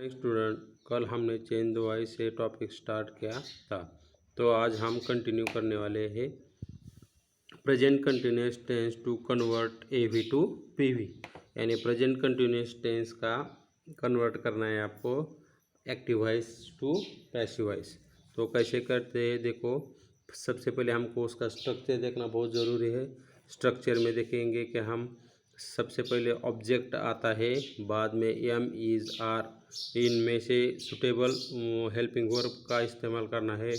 Student, कल हमने chain दवाई से टॉपिक स्टार्ट किया था, तो आज हम कंटिन्यू करने वाले हैं present continuous tense to convert AV to PV. यानी प्रेजेंट कंटिन्यूस टेंस का कन्वर्ट करना है आपको active voice to passive voice. तो कैसे करते हैं देखो, सबसे पहले हमको उसका स्ट्रक्चर देखना बहुत ज़रूरी है। स्ट्रक्चर में देखेंगे कि हम सबसे पहले ऑब्जेक्ट आता है, बाद में एम इज़ आर, इनमें से सुटेबल हेल्पिंग वर्ब का इस्तेमाल करना है।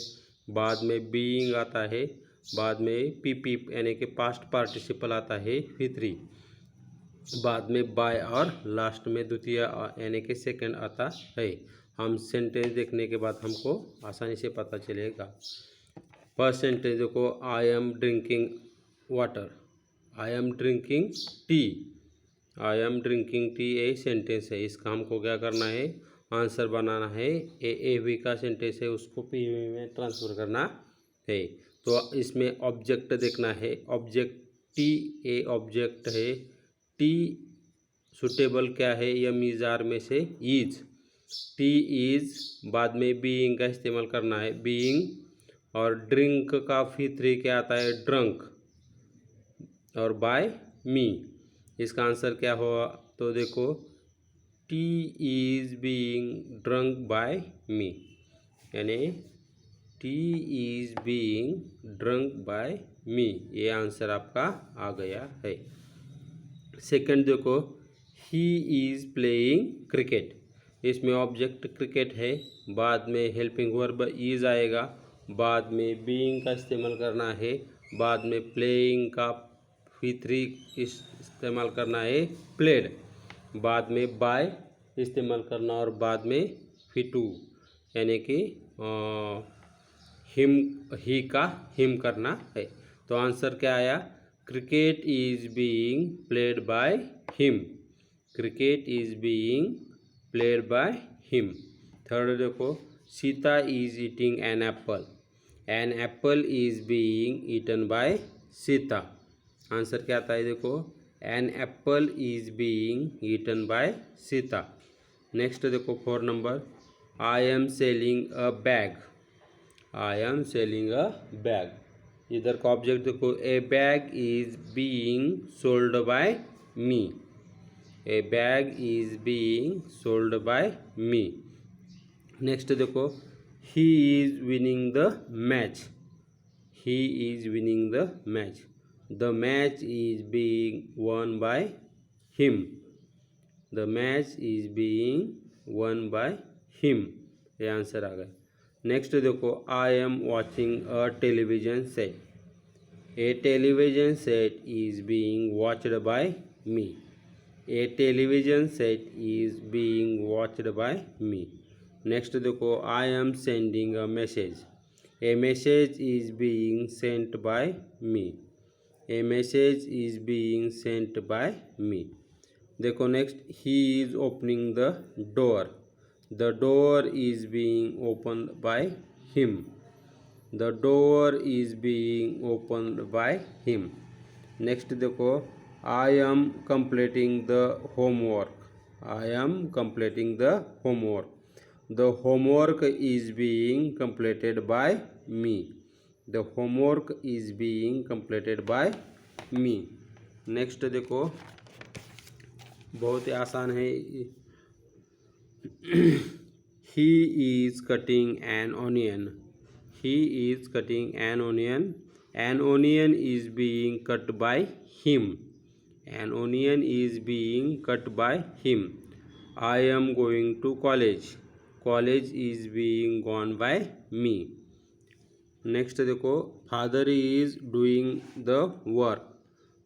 बाद में बीइंग आता है, बाद में पी यानी कि पास्ट पार्टिसिपल आता है फित्री, बाद में बाय और लास्ट में द्वितीय यानी कि सेकंड आता है। हम सेंटेंस देखने के बाद हमको आसानी से पता चलेगा। फर्स्ट सेंटेंस देखो, I am drinking water, I am drinking tea, I am drinking tea एक सेंटेंस है। इसका हमको क्या करना है, आंसर बनाना है। ए वी का सेंटेंस है, उसको पी वी में ट्रांसफर करना है। तो इसमें ऑब्जेक्ट देखना है, ऑब्जेक्ट टी ए ऑब्जेक्ट है, टी सुटेबल क्या है, एम इज आर में से इज, टी इज, बाद में बीइंग का इस्तेमाल करना है, बीइंग, और ड्रिंक का फिर क्या आता है, ड्रंक, और बाय मी। इसका आंसर क्या होगा, तो देखो tea is being drunk by me, यानी tea is being drunk by me, ये आंसर आपका आ गया है। सेकंड देखो, ही इज प्लेइंग क्रिकेट, इसमें ऑब्जेक्ट क्रिकेट है, बाद में हेल्पिंग वर्ब इज आएगा, बाद में बीइंग का इस्तेमाल करना है, बाद में प्लेइंग का फित्री इस्तेमाल करना है, प्लेड, बाद में बाय इस्तेमाल करना, और बाद में फिटू यानी कि हिम, ही का हिम करना है। तो आंसर क्या आया, cricket is being played by him, cricket is being played by him. Third देखो, Sita is eating an apple is being eaten by Sita. Answer क्या आता है देखो, an apple is being eaten by Sita. Next देखो 4 number, I am selling a bag, I am selling a bag, इधर का object देखो, a bag is being sold by me, a bag is being sold by me. Next देखो, he is winning the match, he is winning the match, the match is being won by him, the match is being won by him, ये answer आ गया। Next देखो, I am watching a television set, a television set is being watched by me, a television set is being watched by me. Next देखो, I am sending a message, a message is being sent by me, A message is being sent by me. देखो next, he is opening the door is being open by him, the door is being open by him. Next देखो, I am completing the homework, I am completing the homework, the homework is being completed by me, the homework is being completed by me. Next देखो, बहुत ही आसान है, he is cutting an onion, he is cutting an onion is being cut by him, an onion is being cut by him। I am going to college is being gone by me। Next देखो, father is doing the work,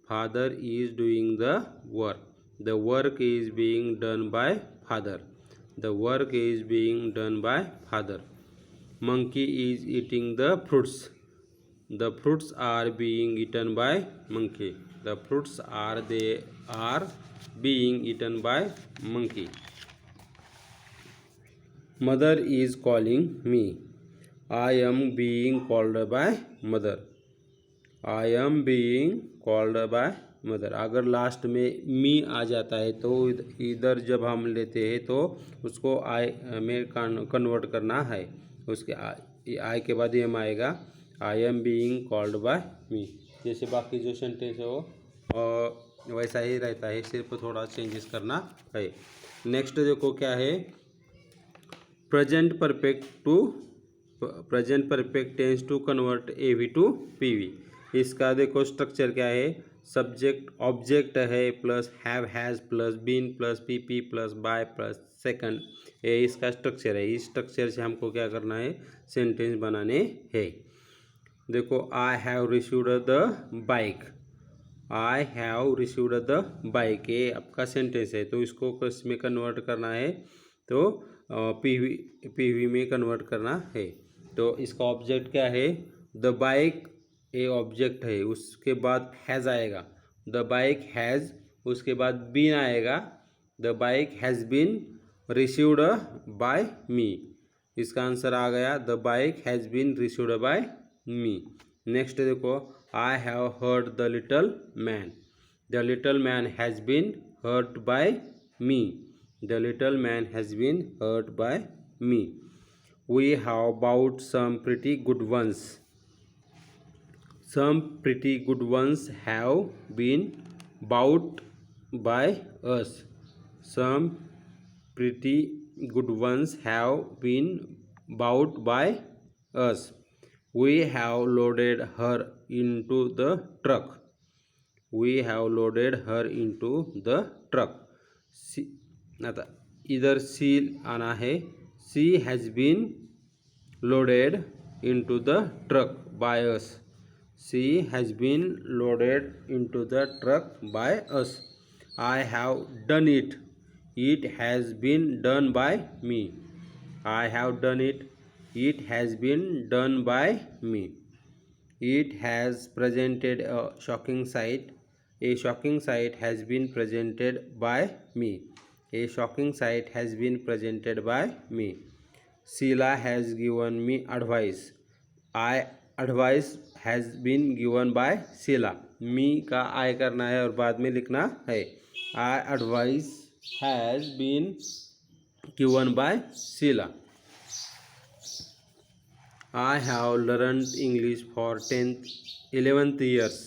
father is doing the work is being done by father, the work is being done by father। Monkey is eating the fruits are being eaten by monkey, the fruits are being eaten by monkey। Mother is calling me, I am being called by mother, I am being called by mother. अगर last में मी आ जाता है तो इधर जब हम लेते हैं तो उसको आई में कन्वर्ट करना है। उसके आई के बाद एम आएगा, I am being called by me. जैसे बाकी जो सेंटेंस है वो वैसा ही रहता है, सिर्फ थोड़ा चेंजेस करना है। नेक्स्ट देखो क्या है, present perfect tense to convert AV to PV. इसका देखो स्ट्रक्चर क्या है, सब्जेक्ट ऑब्जेक्ट है plus have has plus been plus PP plus by plus second, ये इसका स्ट्रक्चर है। इस स्ट्रक्चर से हमको क्या करना है, सेंटेंस बनाने हैं। देखो I have received the bike, I have received the bike, ये आपका सेंटेंस है। तो इसको किस में कन्वर्ट करना है, तो पीवी में कन्वर्ट करना है। तो इसका ऑब्जेक्ट क्या है, द बाइक, ये ऑब्जेक्ट है। उसके बाद हैज़ आएगा, द बाइक हैज़, उसके बाद बीन आएगा, the bike has been received by me. इसका आंसर आ गया, the bike has been received by me. Next देखो, I have hurt the little man, the little man has been hurt by me, the little man has been hurt by me. We have bought some pretty good ones, some pretty good ones have been bought by us, some pretty good ones have been bought by us. We have loaded her into the truck, we have loaded her into the truck. आता इधर सी आना है, she has been loaded into the truck by us, she has been loaded into the truck by us. I have done it, it has been done by me, I have done it, it has been done by me. It has presented a shocking sight, a shocking sight has been presented by me, a shocking sight has been presented by me. Sheila has given me advice, I advice has been given by Sheela. Me का I करना है और बाद में लिखना है, I advice has been given by Sheela. I have learned English for 11th years,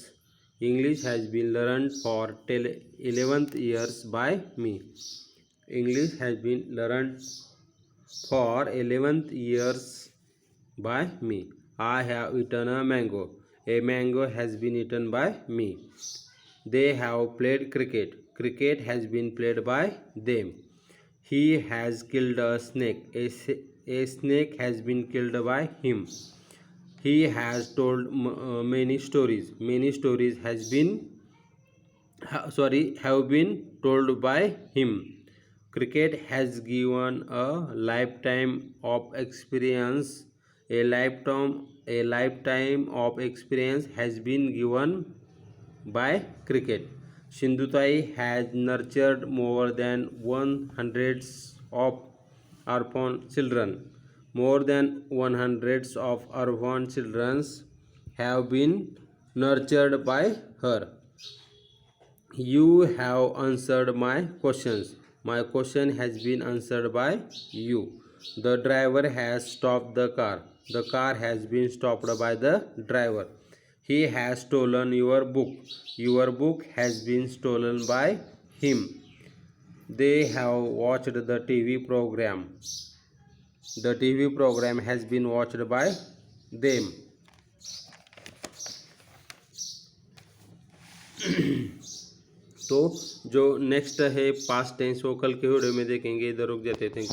English has been learned for 11th years by me, English has been learned for 11th years by me. I have eaten a mango has been eaten by me. They have played cricket, cricket has been played by them. He has killed a snake, a snake has been killed by him. He has told many stories has been have been told by him. Cricket has given a lifetime of experience, a lifetime of experience has been given by cricket. Sindhutai has nurtured more than 100 of orphan children, more than 100 of orphan children have been nurtured by her. You have answered my questions, my question has been answered by you. The driver has stopped the car, the car has been stopped by the driver. He has stolen your book has been stolen by him. They have watched the TV program, the TV program has been watched by them. तो जो next है past tense वो कल के video में देखेंगे। इधर रुक जाते हैं, थैंक यू।